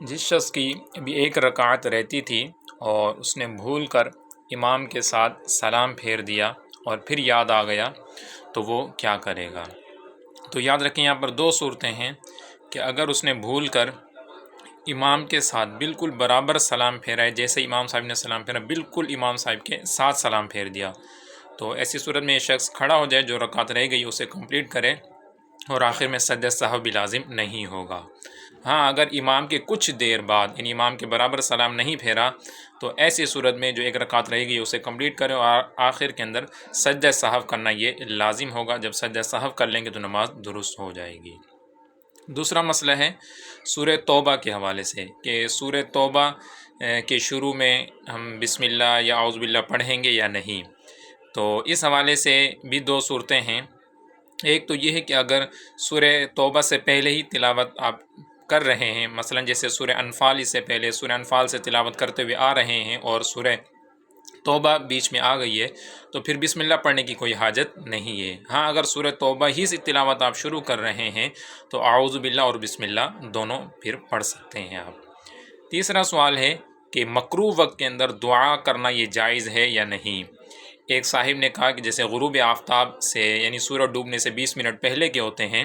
جس شخص کی ابھی ایک رکعت رہتی تھی اور اس نے بھول کر امام کے ساتھ سلام پھیر دیا اور پھر یاد آ گیا تو وہ کیا کرے گا؟ تو یاد رکھیں یہاں پر دو صورتیں ہیں کہ اگر اس نے بھول کر امام کے ساتھ بالکل برابر سلام پھیرا ہے، جیسے امام صاحب نے سلام پھیرا بالکل امام صاحب کے ساتھ سلام پھیر دیا، تو ایسی صورت میں یہ شخص کھڑا ہو جائے، جو رکعت رہ گئی اسے کمپلیٹ کرے اور آخر میں سجدہ سہو بھی لازم نہیں ہوگا۔ ہاں اگر امام کے کچھ دیر بعد یعنی امام کے برابر سلام نہیں پھیرا تو ایسی صورت میں جو ایک رکعت رہے گی اسے کمپلیٹ کرے اور آخر کے اندر سجدہ سہو کرنا یہ لازم ہوگا۔ جب سجدہ سہو کر لیں گے تو نماز درست ہو جائے گی۔ دوسرا مسئلہ ہے سورہ توبہ کے حوالے سے کہ سورہ توبہ کے شروع میں ہم بسم اللہ یا اعوذ باللہ پڑھیں گے یا نہیں۔ تو اس حوالے سے بھی دو صورتیں ہیں۔ ایک تو یہ ہے کہ اگر سورہ توبہ سے پہلے ہی تلاوت آپ کر رہے ہیں، مثلا جیسے سورہ انفال اس سے پہلے سورہ انفال سے تلاوت کرتے ہوئے آ رہے ہیں اور سورہ توبہ بیچ میں آ گئی ہے تو پھر بسم اللہ پڑھنے کی کوئی حاجت نہیں ہے۔ ہاں اگر سورہ توبہ ہی سے تلاوت آپ شروع کر رہے ہیں تو اعوذ باللہ اور بسم اللہ دونوں پھر پڑھ سکتے ہیں آپ۔ تیسرا سوال ہے کہ مکروہ وقت کے اندر دعا کرنا یہ جائز ہے یا نہیں۔ ایک صاحب نے کہا کہ جیسے غروب آفتاب سے یعنی سورج ڈوبنے سے 20 منٹ پہلے کے ہوتے ہیں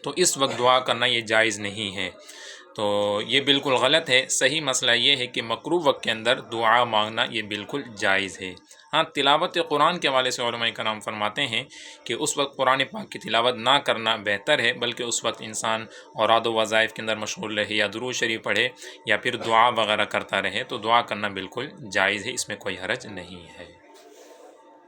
تو اس وقت دعا کرنا یہ جائز نہیں ہے، تو یہ بالکل غلط ہے۔ صحیح مسئلہ یہ ہے کہ مکروہ وقت کے اندر دعا مانگنا یہ بالکل جائز ہے۔ ہاں تلاوت قرآن کے حوالے سے علماء کرام فرماتے ہیں کہ اس وقت قرآن پاک کی تلاوت نہ کرنا بہتر ہے، بلکہ اس وقت انسان اوراد و وظائف کے اندر مشغول رہے یا درود شریف پڑھے یا پھر دعا وغیرہ کرتا رہے تو دعا کرنا بالکل جائز ہے، اس میں کوئی حرج نہیں ہے۔